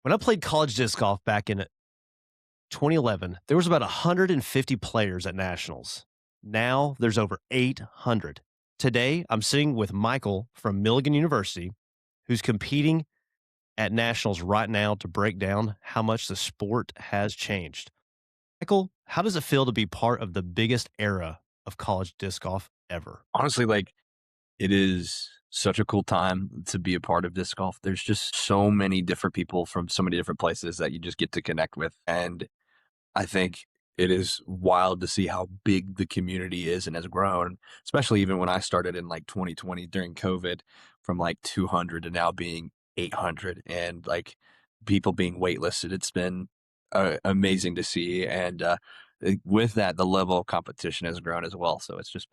When I played college disc golf back in 2011, there was about 150 players at nationals. Now there's over 800. Today, I'm sitting with Michael from Milligan University, who's competing at nationals right now to break down how much the sport has changed. Michael, how does it feel to be part of the biggest era of college disc golf ever? Honestly, it is such a cool time to be a part of disc golf. There's just so many different people from so many different places that you just get to connect with. And I think it is wild to see how big the community is and has grown, especially even when I started in like 2020 during COVID from like 200 to now being 800 and like people being waitlisted. It's been amazing to see. And with that, the level of competition has grown as well. So it's just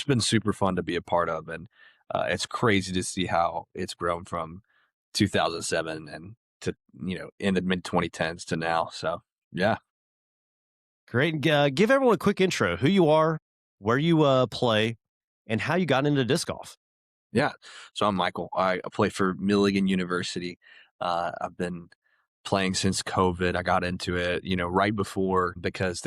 been super fun to be a part of. And it's crazy to see how it's grown from 2007 and to, in the mid 2010s to now. So yeah. Great. Give everyone a quick intro who you are, where you play, and how you got into disc golf. Yeah. So I'm Michael. I play for Milligan University. I've been playing since COVID. I got into it, right before because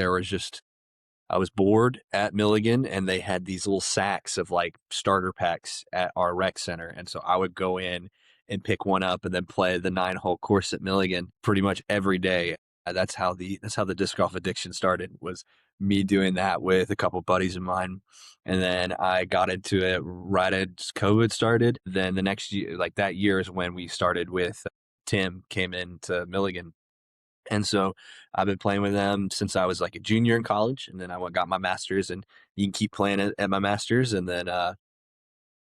I was bored at Milligan and they had these little sacks of like starter packs at our rec center. And so I would go in and pick one up and then play the 9-hole course at Milligan pretty much every day. That's how the disc golf addiction started, was me doing that with a couple buddies of mine. And then I got into it right as COVID started. Then the next year, like that year is when we started with Tim came into Milligan. And so I've been playing with them since I was like a junior in college, and then I got my master's, and you can keep playing it at my master's, and then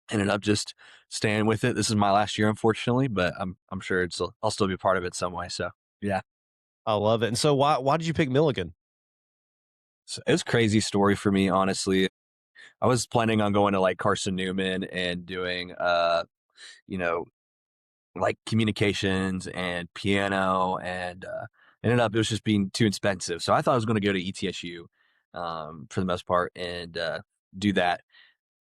ended up just staying with it. This is my last year, unfortunately, but I'm sure I'll still be part of it some way. So yeah, I love it. And so, why did you pick Milligan? so it was a crazy story for me, honestly. I was planning on going to like Carson Newman and doing you know like communications and piano, and ended up it was just being too expensive. So I thought I was going to go to ETSU for the most part and do that.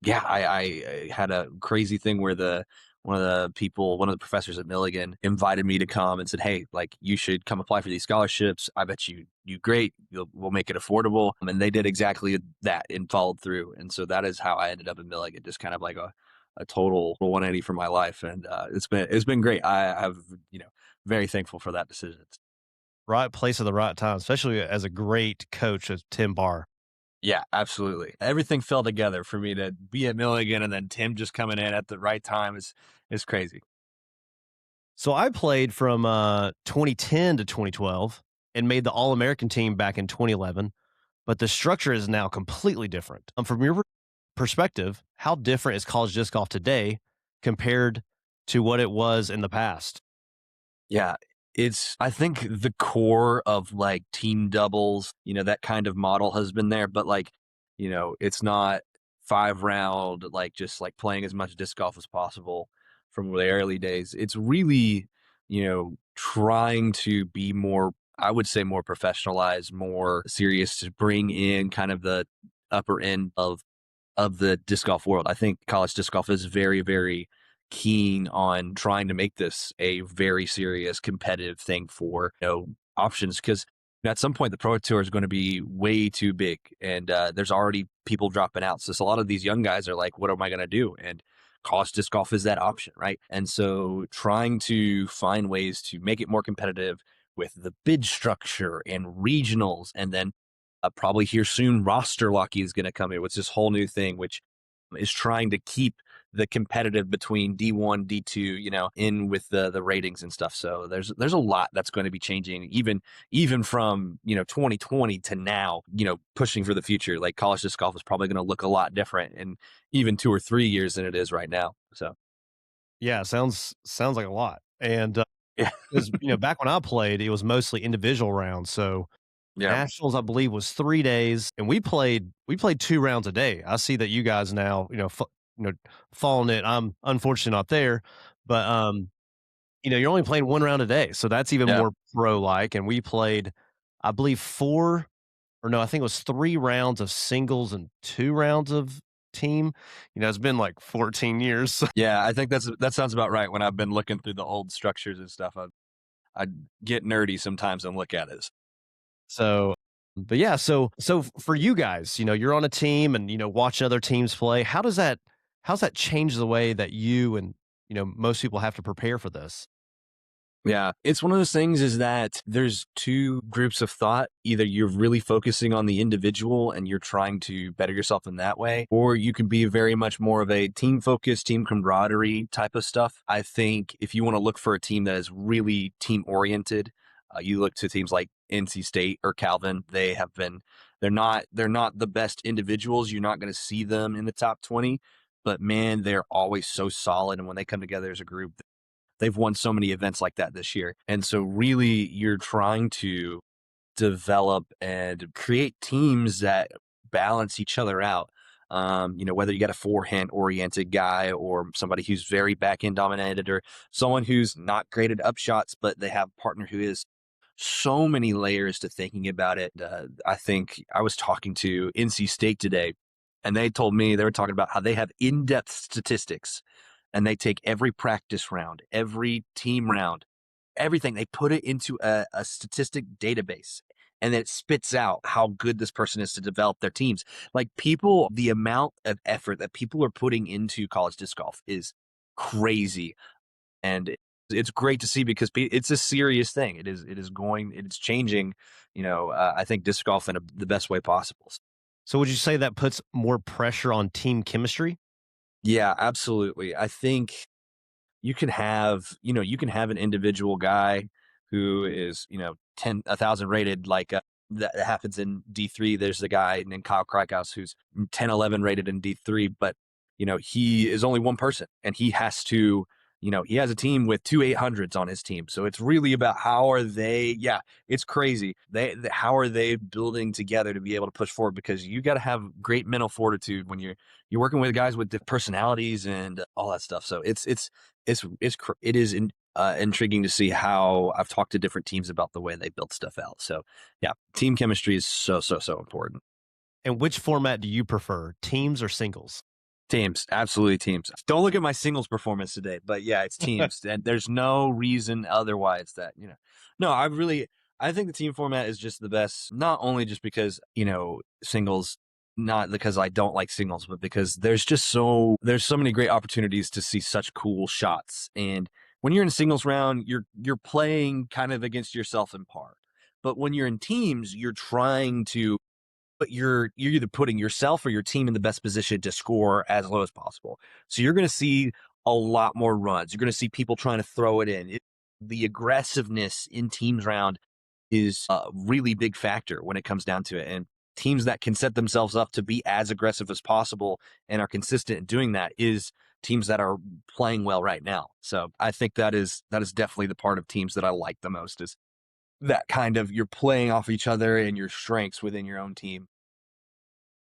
Yeah, I had a crazy thing where the one of the professors at Milligan invited me to come and said, "Hey, like you should come apply for these scholarships. I bet you great. We'll make it affordable." And they did exactly that and followed through. And so that is how I ended up in Milligan, just kind of like a total 180 for my life. And it's been great. I have very thankful for that decision. Right place at the right time, especially as a great coach as Tim Barr. Yeah, absolutely. Everything fell together for me to be at Milligan, and then Tim just coming in at the right time is crazy. So I played from 2010 to 2012 and made the All American team back in 2011, but the structure is now completely different. From your perspective, how different is college disc golf today compared to what it was in the past? Yeah, I think the core of like team doubles, that kind of model has been there, but it's not 5 round, like just like playing as much disc golf as possible from the early days. It's really, trying to be more, I would say more professionalized, more serious to bring in kind of the upper end of the disc golf world. I think college disc golf is very, very keen on trying to make this a very serious competitive thing for options, because at some point the pro tour is going to be way too big, and there's already people dropping out. So a lot of these young guys are like, what am I going to do? And college disc golf is that option, right? And so trying to find ways to make it more competitive with the bid structure and regionals, and then probably here soon roster locky is going to come in with this whole new thing, which is trying to keep the competitive between D1, D2, in with the ratings and stuff. So there's a lot that's going to be changing, even from 2020 to now. Pushing for the future. Like college disc golf is probably going to look a lot different in even 2 or 3 years than it is right now. So Yeah, sounds like a lot. And yeah, 'cause, back when I played, it was mostly individual rounds. So yeah, nationals, I believe, was 3 days, and we played 2 rounds a day. I see that you guys now, you know, following it. I'm unfortunately not there, but, you're only playing 1 round a day, so that's even yeah. more pro-like, and we played, I believe, 4 or no, I think it was 3 rounds of singles and 2 rounds of team. It's been like 14 years. Yeah, I think that sounds about right. When I've been looking through the old structures and stuff, I get nerdy sometimes and look at it. So, but yeah, for you guys, you're on a team and watching other teams play. How's that change the way that you and most people have to prepare for this? Yeah, it's one of those things is that there's two groups of thought. Either you're really focusing on the individual and you're trying to better yourself in that way, or you can be very much more of a team focused, team camaraderie type of stuff. I think if you want to look for a team that is really team oriented, you look to teams like NC State or Calvin. They're not the best individuals. You're not going to see them in the top 20, but man, they're always so solid. And when they come together as a group, they've won so many events like that this year. And so really you're trying to develop and create teams that balance each other out. Whether you got a forehand oriented guy or somebody who's very back end dominated or someone who's not great at upshots, but they have a partner who is so many layers to thinking about it. I think I was talking to NC State today and they were talking about how they have in-depth statistics and they take every practice round, every team round, everything. They put it into a statistic database and then it spits out how good this person is to develop their teams. Like people, the amount of effort that people are putting into college disc golf is crazy. And it's great to see because it's a serious thing. It's changing, I think disc golf in the best way possible. So would you say that puts more pressure on team chemistry? Yeah, absolutely. I think you can have an individual guy who is 1,000 rated like that happens in D3. There's the guy named Kyle Krikhaus who's 10-11 rated in D3, but he is only one person and he has a team with two 800s on his team. So it's really about how are they, yeah, it's crazy. How are they building together to be able to push forward, because you got to have great mental fortitude when you're working with guys with different personalities and all that stuff. So it is intriguing to see how I've talked to different teams about the way they build stuff out. So yeah, team chemistry is so important. And which format do you prefer, teams or singles? Teams, absolutely teams. Don't look at my singles performance today, but yeah, it's teams, and there's no reason otherwise that No, I think the team format is just the best. Not only just because singles, not because I don't like singles, but because there's so many great opportunities to see such cool shots. And when you're in a singles round, you're playing kind of against yourself in par. But when you're in teams, you're trying to but you're either putting yourself or your team in the best position to score as low as possible. So you're going to see a lot more runs. You're going to see people trying to throw it in. The aggressiveness in teams round is a really big factor when it comes down to it. And teams that can set themselves up to be as aggressive as possible and are consistent in doing that is teams that are playing well right now. So I think that is definitely the part of teams that I like the most, is that kind of you're playing off each other and your strengths within your own team.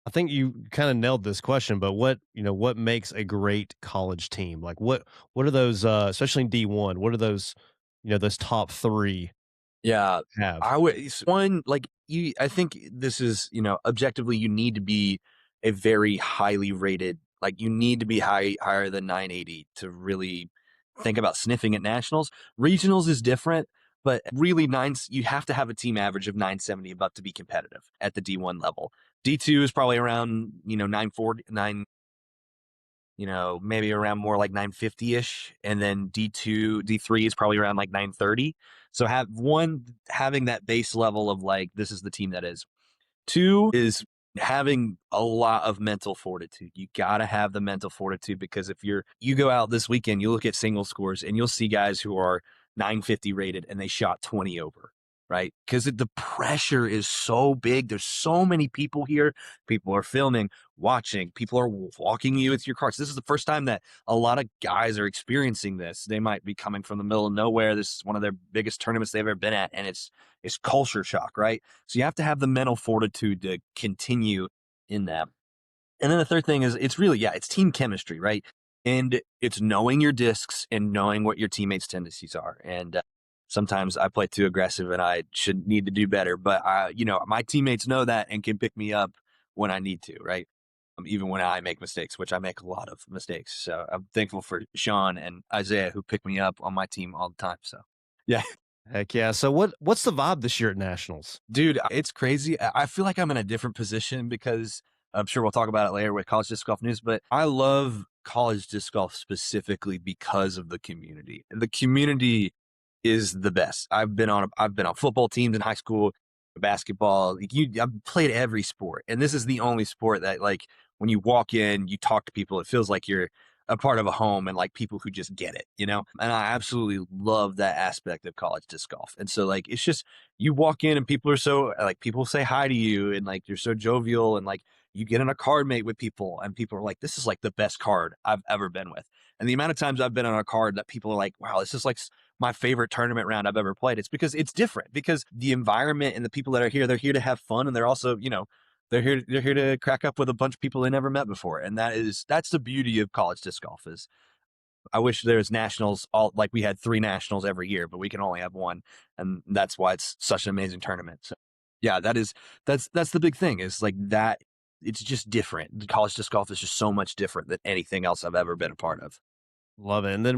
I think you kind of nailed this question, but what makes a great college team? Like what are those especially in D1, what are those top 3 Yeah, have? I would one like you. I think this is objectively you need to be a very highly rated. Like you need to be higher than 980 to really think about sniffing at nationals. Regionals is different, but really you have to have a team average of 970 above to be competitive at the D1 level. D2 is probably around 940, maybe around more like 950-ish. And then D2, D3 is probably around like 930. So having that base level of like, this is the team that is. Two is having a lot of mental fortitude. You got to have the mental fortitude, because if you go out this weekend, you look at single scores and you'll see guys who are 950 rated and they shot 20 over, right? Because the pressure is so big. There's so many people here. People are filming, watching, people are walking you with your carts. This is the first time that a lot of guys are experiencing this. They might be coming from the middle of nowhere. This is one of their biggest tournaments they've ever been at, and it's culture shock, right? So you have to have the mental fortitude to continue in that. And then the third thing is it's team chemistry, right? And it's knowing your discs and knowing what your teammates' tendencies are. And sometimes I play too aggressive and I should need to do better, but my teammates know that and can pick me up when I need to, right? Even when I make mistakes, which I make a lot of mistakes. So I'm thankful for Sean and Isaiah who pick me up on my team all the time. So yeah. Heck yeah. So what's the vibe this year at nationals? Dude, it's crazy. I feel like I'm in a different position because I'm sure we'll talk about it later with college disc golf news, but I love college disc golf specifically because of the community. The community is the best. I've been on football teams in high school, basketball. I've played every sport, and this is the only sport that like when you walk in, you talk to people. It feels like you're a part of a home and like people who just get it, you know? And I absolutely love that aspect of college disc golf. And so like it's just you walk in and people are so like people say hi to you and like you're so jovial and like you get in a card mate with people and people are like, this is like the best card I've ever been with. And the amount of times I've been on a card that people are like, wow, this is like my favorite tournament round I've ever played. It's because it's different because the environment and the people that are here, they're here to have fun and they're also, they're here to crack up with a bunch of people they never met before. And that's the beauty of college disc golf is I wish there's nationals all like we had 3 nationals every year, but we can only have 1, and that's why it's such an amazing tournament. So, yeah, that's the big thing is like that it's just different. The college disc golf is just so much different than anything else I've ever been a part of. Love it. And then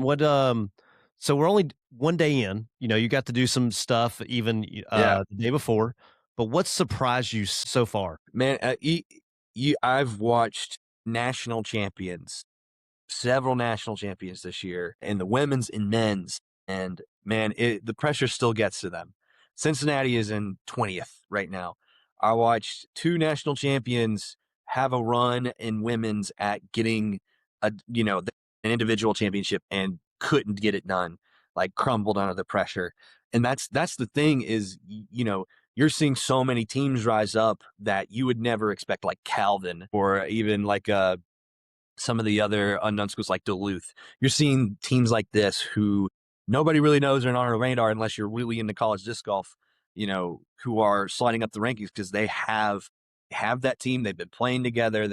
so we're only one day in, you got to do some stuff even Yeah, the day before, but what surprised you so far? man, I've watched national champions several national champions this year in the women's and men's. And man, the pressure still gets to them. Cincinnati is in 20th right now. I watched 2 national champions have a run in women's at getting an individual championship and couldn't get it done, like crumbled under the pressure. And that's the thing is, you're seeing so many teams rise up that you would never expect, like Calvin or even like some of the other unknown schools like Duluth. You're seeing teams like this who nobody really knows are on our radar unless you're really into college disc golf, who are sliding up the rankings because they have that team. They've been playing together.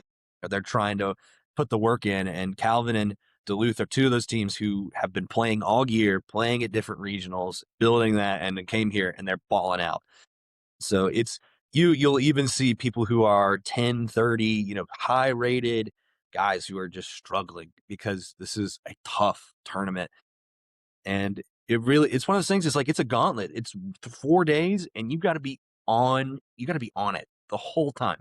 They're trying to put the work in. And Calvin and Duluth are 2 of those teams who have been playing all year, playing at different regionals, building that, and it came here and they're balling out. So it's you'll even see people who are 10, 30, high rated guys who are just struggling because this is a tough tournament. And it's one of those things, it's like it's a gauntlet. It's 4 days and you gotta be on it the whole time.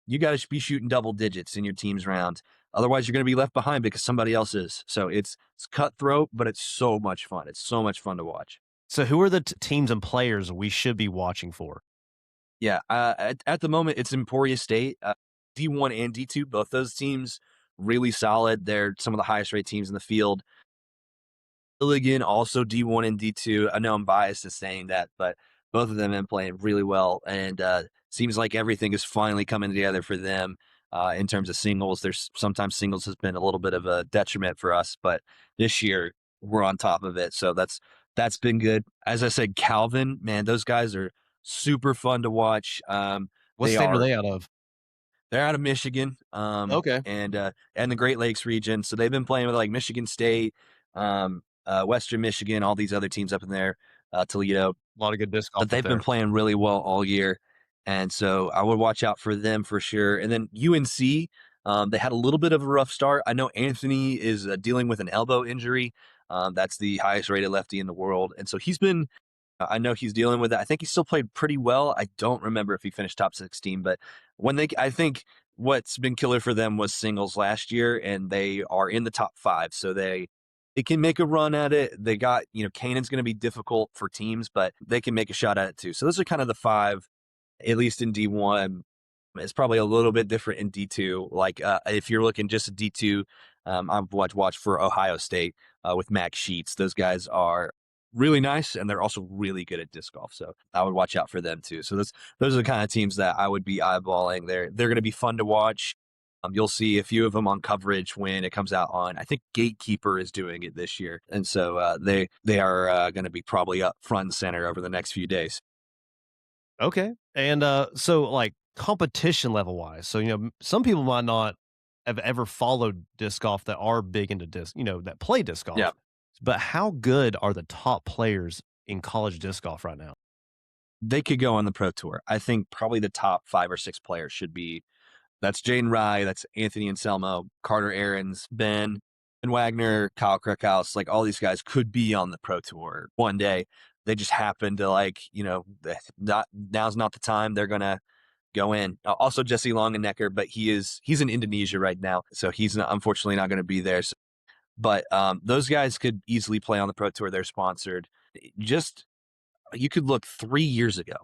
You gotta be shooting double digits in your team's round. Otherwise you're gonna be left behind because somebody else is. So it's cutthroat, but it's so much fun. It's so much fun to watch. So who are the teams and players we should be watching for? Yeah, at the moment, it's Emporia State, D1 and D2, both those teams really solid. They're some of the highest rated teams in the field. Milligan, also D1 and D2. I know I'm biased to saying that, but both of them have been playing really well, and seems like everything is finally coming together for them in terms of singles. There's sometimes singles has been a little bit of a detriment for us, but this year we're on top of it, so that's been good. As I said, Calvin, man, those guys are super fun to watch. What They state are are they out of? they're out of Michigan, Okay. and the Great Lakes region. So they've been playing with like Michigan State, Western Michigan, all these other teams up in there, Toledo. A lot of good disc But golf up they've been there. playing really well all year, and so I would watch out for them for sure. And then UNC, they had a little bit of a rough start. I know Anthony is dealing with an elbow injury. That's the highest rated lefty in the world, and so I know he's dealing with it. I think he still played pretty well. I don't remember if he finished top 16, but I think what's been killer for them was singles last year, and they are in the top 5. So they can make a run at it. They got, Canaan's going to be difficult for teams, but they can make a shot at it too. So those are kind of the 5, at least in D1. It's probably a little bit different in D2. Like if you're looking just at D2, I've watched for Ohio State with Max Sheets. Those guys are really nice, and they're also really good at disc golf. So I would watch out for them too. So those are the kind of teams that I would be eyeballing. They're going to be fun to watch. You'll see a few of them on coverage when it comes out on. I think Gatekeeper is doing it this year, and so they are going to be probably up front and center over the next few days. Okay. And so like competition level wise, so some people might not have ever followed disc golf that are big into disc, that play disc Yeah, golf. But how good are the top players in college disc golf right now? they could go on the pro tour. I think probably the top 5 or 6 players should be. That's Jaden Rye, that's Anthony Anselmo, Carter Aarons, Ben Wagner, Kyle Kirkhouse. Like all these guys could be on the pro tour one day. they just happen to like, not now's not the time they're gonna go in. Also Jesse Longenecker, but he's in Indonesia right now, so he's not, unfortunately not going to be there. But those guys could easily play on the Pro Tour. They're sponsored. Just you could look 3 years ago,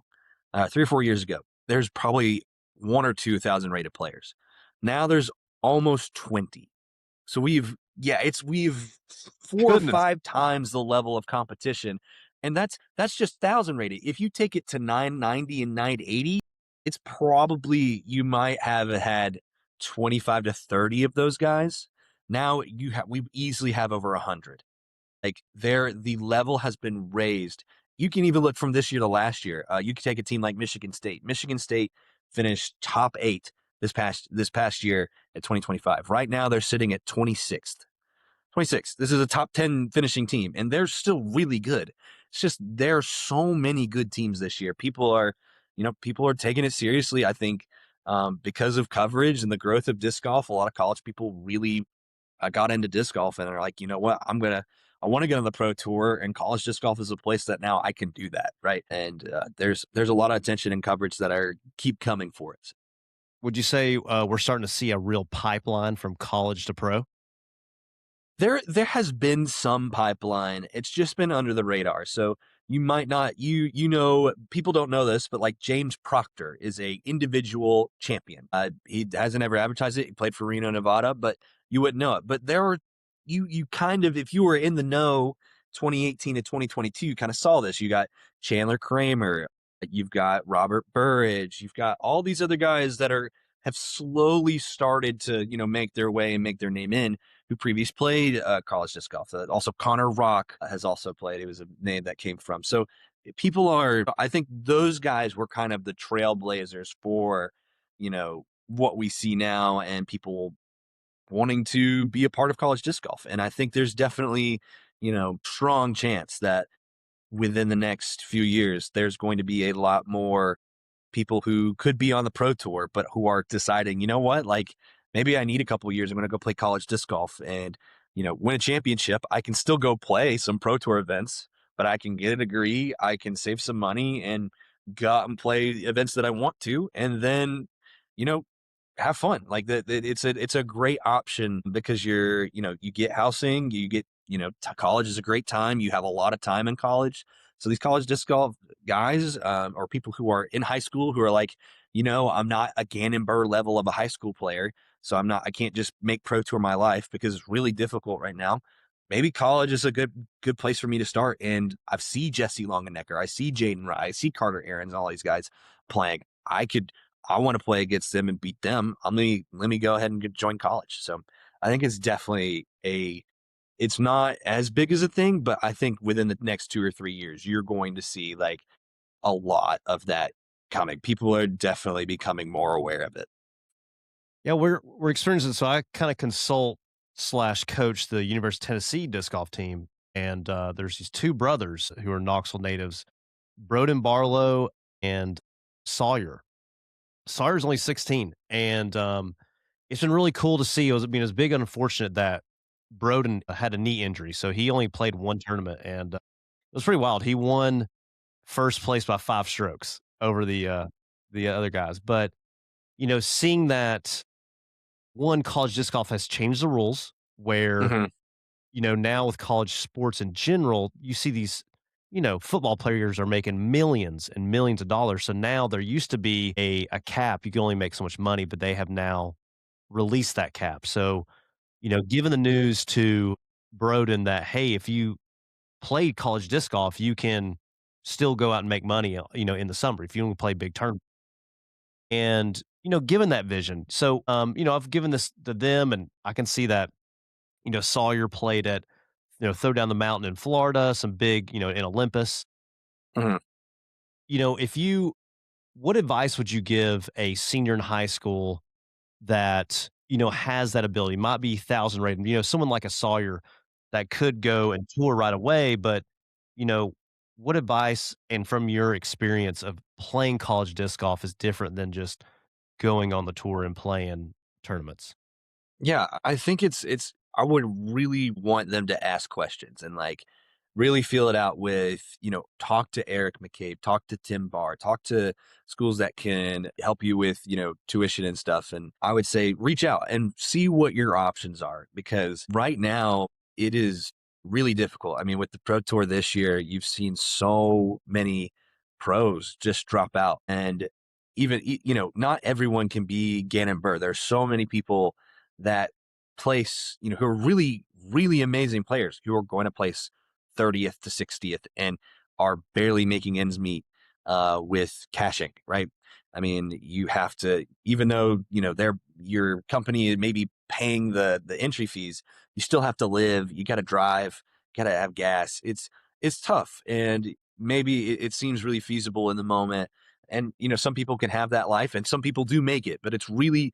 3 or 4 years ago. There's probably 1 or 2 thousand rated players. Now there's almost 20. So we've four or Goodness. five times the level of competition, and that's just thousand rated. If you take it to 990 and 980, it's probably you might have had 25 to 30 of those guys. Now we easily have over 100. Like the level has been raised. You can even look from this year to last year. You could take a team like Michigan State. Michigan State finished top 8 this past year at 2025. Right now they're sitting at 26th. 26th. This is a top 10 finishing team, and they're still really good. It's just there are so many good teams this year. People are taking it seriously. I think because of coverage and the growth of disc golf, a lot of college people really got into disc golf and are like, you know what, I want to get on the pro tour, and college disc golf is a place that now I can do that, right? And there's a lot of attention and coverage that are keep coming for it. Would you say we're starting to see a real pipeline from college to pro? There has been some pipeline. It's just been under the radar. So you might not people don't know this, but like James Proctor is a individual champion. He hasn't ever advertised it. He played for Reno, Nevada, but you wouldn't know it. But there were you kind of, if you were in the know 2018 to 2022, you kind of saw this. You got Chandler Kramer, you've got Robert Burridge, you've got all these other guys that have slowly started to, make their way and make their name in, who previously played college disc golf. Also, Connor Rock has also played. It was a name that came from. So I think those guys were kind of the trailblazers for, what we see now, and people wanting to be a part of college disc golf. And I think there's definitely, strong chance that within the next few years, there's going to be a lot more people who could be on the pro tour, but who are deciding, you know what, like maybe I need a couple of years. I'm going to go play college disc golf and, win a championship. I can still go play some pro tour events, but I can get a degree. I can save some money and go out and play events that I want to. And then, you know, have fun. Like it's a great option because you get housing, you get, college is a great time. You have a lot of time in college. So these college disc golf guys, or people who are in high school who are like, I'm not a Gannon Burr level of a high school player. So I can't just make pro tour my life because it's really difficult right now. Maybe college is a good place for me to start. And I see Jesse Longenecker, I see Jaden Rye, I see Carter Aarons, all these guys playing. I want to play against them and beat them. Let me go ahead and join college. So I think it's definitely it's not as big as a thing, but I think within the next 2 or 3 years, you're going to see like a lot of that coming. People are definitely becoming more aware of it. Yeah, we're experiencing. So I kind of consult slash coach the University of Tennessee disc golf team, and there's these two brothers who are Knoxville natives, Broden Barlow and Sawyer. Sawyer's only 16, and it's been really cool to see. It was big unfortunate that Broden had a knee injury, so he only played one tournament, and it was pretty wild. He won first place by 5 strokes over the other guys. But seeing that one college disc golf has changed the rules where Hmm. now with college sports in general, you see these, football players are making millions and millions of dollars. So now there used to be a cap. You can only make so much money, but they have now released that cap. So, given the news to Broden that, hey, if you play college disc golf, you can still go out and make money, in the summer if you don't play big tournaments. And, given that vision. So, I've given this to them and I can see that, Sawyer played at, throw down the mountain in Florida, some big, in Olympus. Hmm. If you what advice would you give a senior in high school that, has that ability, might be 1,000 rated, someone like a Sawyer that could go and tour right away, but, you know, what advice and from your experience of playing college disc golf is different than just going on the tour and playing tournaments? Yeah, I think it's I would really want them to ask questions and like really feel it out with, talk to Eric McCabe, talk to Tim Barr, talk to schools that can help you with, tuition and stuff. And I would say reach out and see what your options are because right now it is really difficult. I mean, with the Pro Tour this year, you've seen so many pros just drop out. And even, not everyone can be Gannon Burr. There's so many people that place, who are really, really amazing players who are going to place 30th to 60th and are barely making ends meet with caching, right? I mean, you have to, even though, your company may be paying the entry fees, you still have to live, you got to drive, got to have gas. It's tough. And maybe it seems really feasible in the moment. And, some people can have that life and some people do make it, but it's really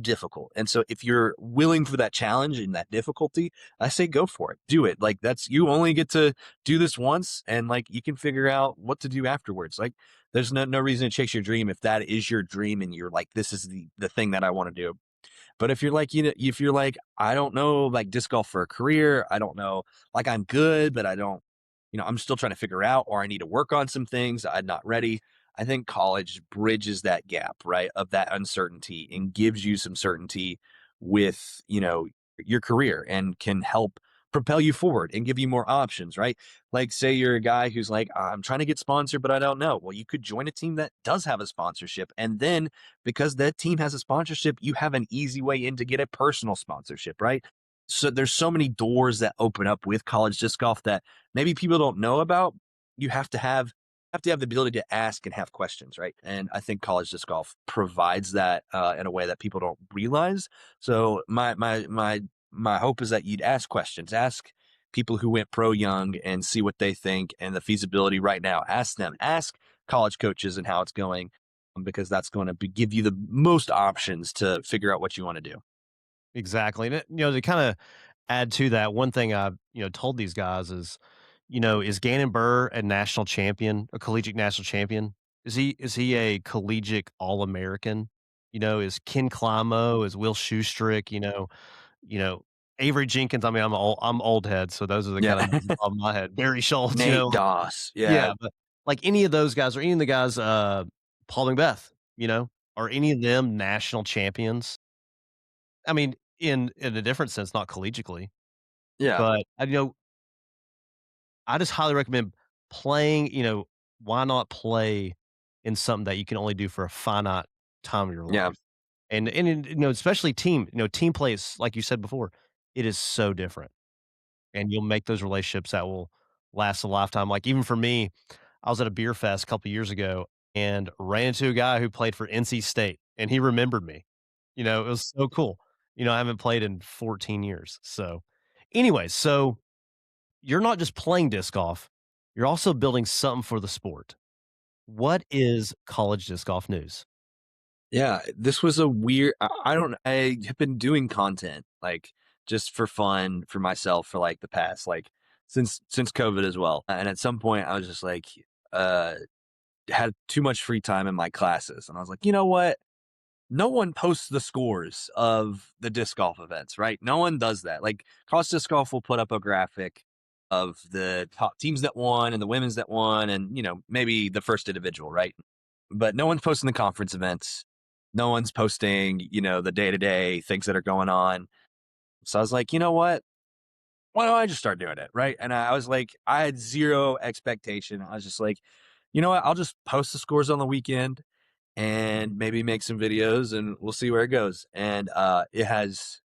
difficult. And so if you're willing for that challenge and that difficulty, I say go for it. Do it. Like you only get to do this once and like you can figure out what to do afterwards. Like there's no reason to chase your dream if that is your dream and you're like, this is the thing that I want to do. But if you're like, if you're like, I don't know, like disc golf for a career, I don't know, like I'm good, but I don't, I'm still trying to figure out, or I need to work on some things, I'm not ready. I think college bridges that gap, right, of that uncertainty and gives you some certainty with, your career and can help propel you forward and give you more options, right? Like, say you're a guy who's like, I'm trying to get sponsored, but I don't know. Well, you could join a team that does have a sponsorship. And then because that team has a sponsorship, you have an easy way in to get a personal sponsorship, right? So there's so many doors that open up with college disc golf that maybe people don't know about. You have to have the ability to ask and have questions, right? And I think college disc golf provides that in a way that people don't realize. So my hope is that you'd ask questions, ask people who went pro young and see what they think and the feasibility right now. Ask them, ask college coaches and how it's going, because that's going to give you the most options to figure out what you want to do. Exactly. And to kind of add to that, one thing I've, told these guys is, is Gannon Burr a national champion, a collegiate national champion? Is he a collegiate All-American? Is Ken Climo, is Will Schustrick, you know, Avery Jenkins, I mean, I'm old head, so those are the Yeah. kind of names on my head. Barry Schultz, Nate Doss. Yeah. yeah, but like any of those guys or any of the guys, Paul McBeth, are any of them national champions? I mean, in a different sense, not collegiately, Yeah. but, I just highly recommend playing, why not play in something that you can only do for a finite time of your Yeah. life? And, especially team, team plays, like you said before, it is so different, and you'll make those relationships that will last a lifetime. Like, even for me, I was at a beer fest a couple years ago and ran into a guy who played for NC State, and he remembered me. It was so cool. I haven't played in 14 years. So, anyway, so you're not just playing disc golf, you're also building something for the sport. What is college disc golf news? Yeah, this was a weird I don't I have been doing content, like, just for fun for myself for, like, the past, like, since COVID as well, and at some point, I was just, like, uh, had too much free time in my classes, and I was like, "You know what? No one posts the scores of the disc golf events, right? No one does that. Like college disc golf will put up a graphic of the top teams that won and the women's that won and maybe the first individual, right? But no one's posting the conference events. No one's posting, the day-to-day things that are going on. So I was like, you know what? Why don't I just start doing it? Right. And I was like, I had zero expectation. I was just like, you know what? I'll just post the scores on the weekend and maybe make some videos and we'll see where it goes. And it has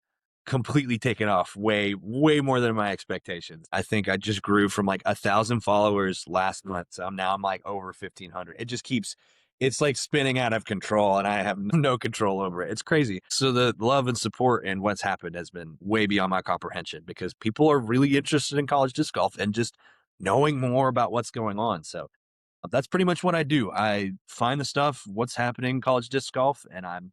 completely taken off way more than my expectations. I think I just grew from like 1,000 followers last month. So now I'm like over 1,500. It just keeps, it's like spinning out of control and I have no control over it. It's crazy. So the love and support and what's happened has been way beyond my comprehension because people are really interested in college disc golf and just knowing more about what's going on. So that's pretty much what I do. I find the stuff, what's happening in college disc golf, and I'm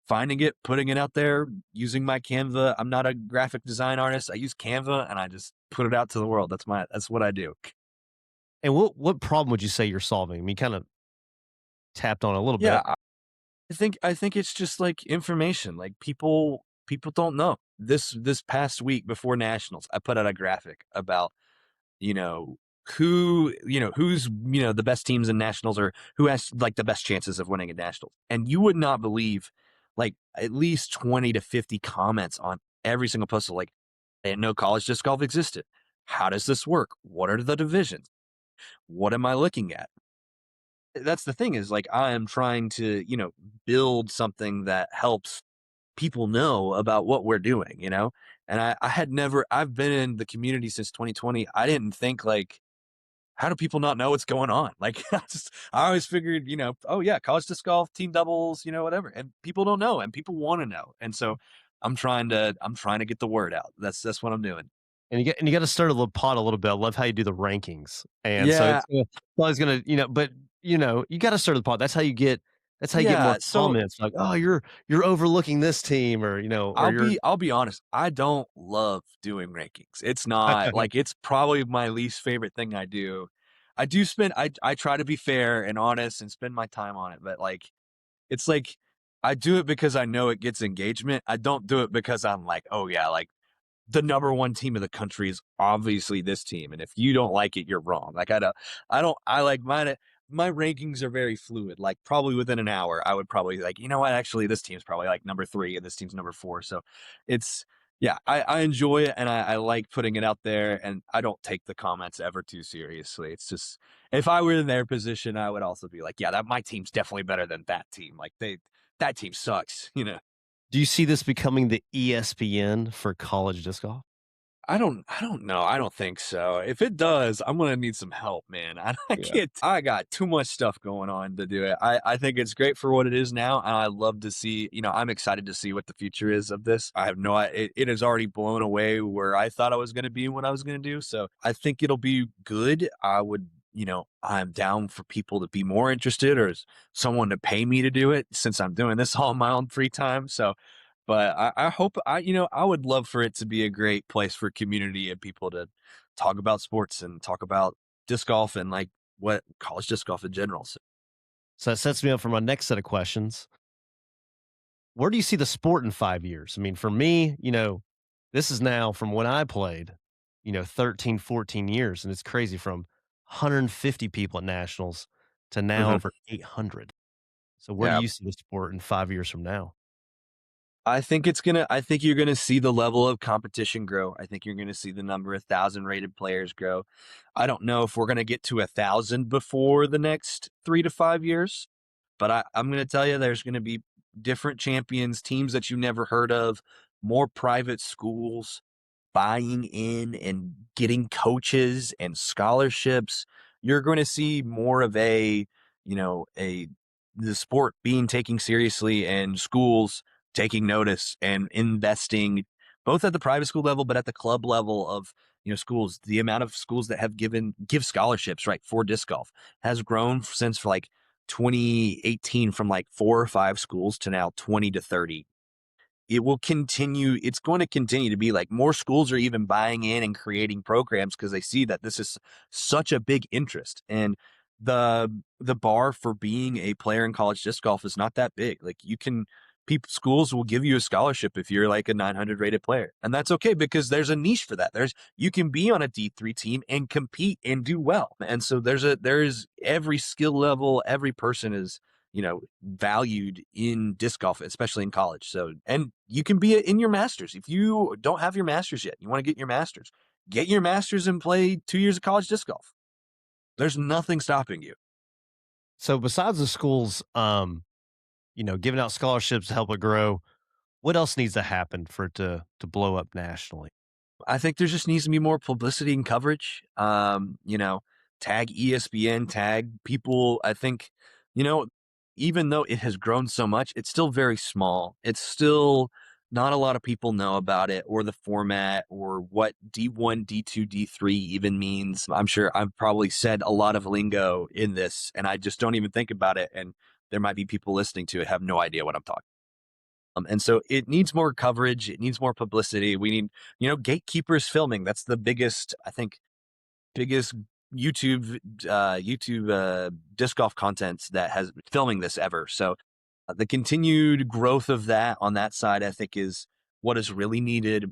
finding it, putting it out there, using my Canva. I'm not a graphic design artist. I use Canva and I just put it out to the world. That's what I do. And what problem would you say you're solving? I mean, kind of tapped on a little Yeah, bit. I think it's just like information. Like people don't know. This past week before nationals, I put out a graphic about you know, who's, the best teams in nationals or who has like the best chances of winning a national. And you would not believe like at least 20 to 50 comments on every single post. Like, I didn't know college disc golf existed. How does this work? What are the divisions? What am I looking at? That's the thing is like I am trying to, build something that helps people know about what we're doing. And I had never, I've been in the community since 2020. I didn't think like, how do people not know what's going on? Like, I always figured, oh yeah, college disc golf, team doubles, whatever. And people don't know and people want to know. And so I'm trying to get the word out. That's what I'm doing. And you gotta stir the pot a little bit. I love how you do the rankings, and so Yeah. it's always gonna, but, you gotta stir the pot. That's how you get more Yeah. So comments like, "Oh, you're overlooking this team," or, or you're I'll be honest, I don't love doing rankings. It's not like it's probably my least favorite thing I do. I try to be fair and honest and spend my time on it, but like it's like I do it because I know it gets engagement. I don't do it because I'm like, "Oh yeah, like the number one team in the country is obviously this team, and if you don't like it, you're wrong." Like I like my rankings are very fluid. Like probably within an hour, I would probably like, you know what, actually this team's probably like number 3 and this team's number 4. So it's yeah, I enjoy it and I like putting it out there and I don't take the comments ever too seriously. It's just if I were in their position, I would also be like, yeah, that my team's definitely better than that team. Like that team sucks. do you see this becoming the ESPN for college disc golf? I don't know. I don't think so. If it does, I'm gonna need some help, man. I Yeah. can't. I got too much stuff going on to do it. I think it's great for what it is now, and I love to see. I'm excited to see what the future is of this. I have no. It has already blown away where I thought I was gonna be and what I was gonna do. So I think it'll be good. I would. I'm down for people to be more interested or someone to pay me to do it since I'm doing this all in my own free time. So but I hope I would love for it to be a great place for community and people to talk about sports and talk about disc golf and like what college disc golf in general. So So that sets me up for my next set of questions. Where do you see the sport in 5 years? I mean, for me, this is now from when I played, 13, 14 years, and it's crazy from 150 people at nationals to now mhm. over 800. So where do Yeah, you see the sport in 5 years from now? I think you're gonna see the level of competition grow. I think you're gonna see the number of 1,000 rated players grow. I don't know if we're gonna get to 1,000 before the next 3 to 5 years, but I'm gonna tell you there's gonna be different champions, teams that you never heard of, more private schools buying in and getting coaches and scholarships. You're going to see more of a the sport being taken seriously and schools taking notice and investing both at the private school level but at the club level of schools. The amount of schools that have give scholarships right for disc golf has grown since like 2018 from like 4 or 5 schools to now 20 to 30. It's going to continue to be like more schools are even buying in and creating programs because they see that this is such a big interest. And the bar for being a player in college disc golf is not that big. Like you can people schools will give you a scholarship if you're like a 900 rated player. And that's okay because there's a niche for that. You can be on a D3 team and compete and do well. And so there's every skill level, every person is valued in disc golf, especially in college. So, and you can be in your masters. If you don't have your masters yet, you want to get your masters and play 2 years of college disc golf. There's nothing stopping you. So besides the schools, giving out scholarships to help it grow, what else needs to happen for it to blow up nationally? I think there just needs to be more publicity and coverage. Tag ESPN, tag people. I think, you know, even though it has grown so much, it's still very small. It's still not a lot of people know about it or the format or what D1, D2, D3 even means. I'm sure I've probably said a lot of lingo in this and I just don't even think about it. And there might be people listening to it have no idea what I'm talking. And so it needs more coverage. It needs more publicity. We need, gatekeepers filming. That's the biggest, I think, biggest YouTube disc golf content that has filming this ever. So the continued growth of that on that side, I think, is what is really needed.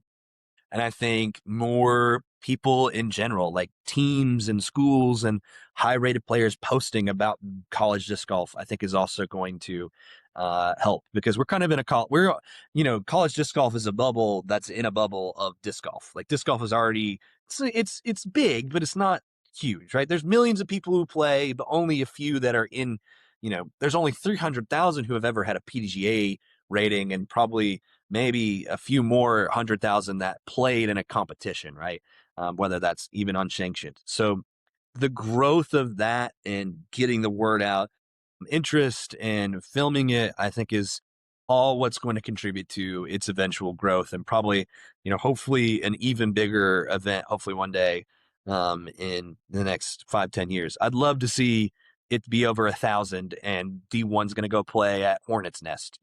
And I think more people in general, like teams and schools and high rated players posting about college disc golf, I think is also going to help, because we're kind of in a college disc golf is a bubble that's in a bubble of disc golf. Like disc golf is already, it's big, but it's not huge, right? There's millions of people who play, but only a few that are in, there's only 300,000 who have ever had a PDGA rating, and probably maybe a few more 100,000 that played in a competition, right? Whether that's even unsanctioned. So the growth of that and getting the word out, interest and filming it, I think is all what's going to contribute to its eventual growth, and probably, hopefully an even bigger event, hopefully one day, in the next 5-10 years. I'd love to see it be over 1,000 and D1's going to go play at Hornets Nest,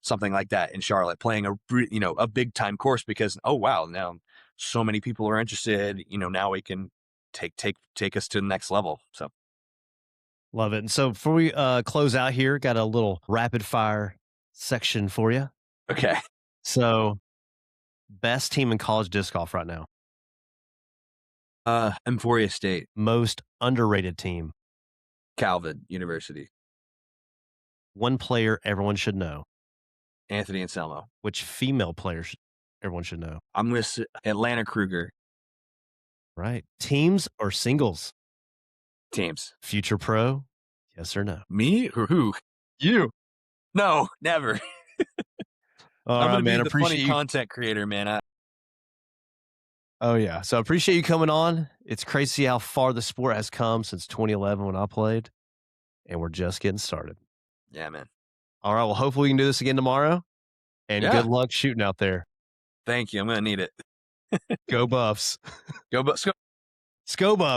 something like that in Charlotte, playing a big time course, because, oh, wow, now so many people are interested, now we can take us to the next level. So, Love it. And so before we close out here, got a little rapid fire section for you. okay. So, best team in college disc golf right now. Emporia State, Most underrated team. Calvin University, One player everyone should know. Anthony Anselmo. Which female players everyone should know. I'm with Atlanta Kruger. Right. Teams or singles? Teams. Future pro? Yes or no? Me or who? You. No, never. All I'm right, gonna be man. the Appreciate funny you. content creator, man. Oh, yeah. So I appreciate you coming on. It's crazy to see how far the sport has come since 2011 when I played, and we're just getting started. Yeah, man. All right. Well, hopefully we can do this again tomorrow, and Yeah. good luck shooting out there. Thank you. I'm gonna need it. Go Buffs. Go, but Sco Buffs.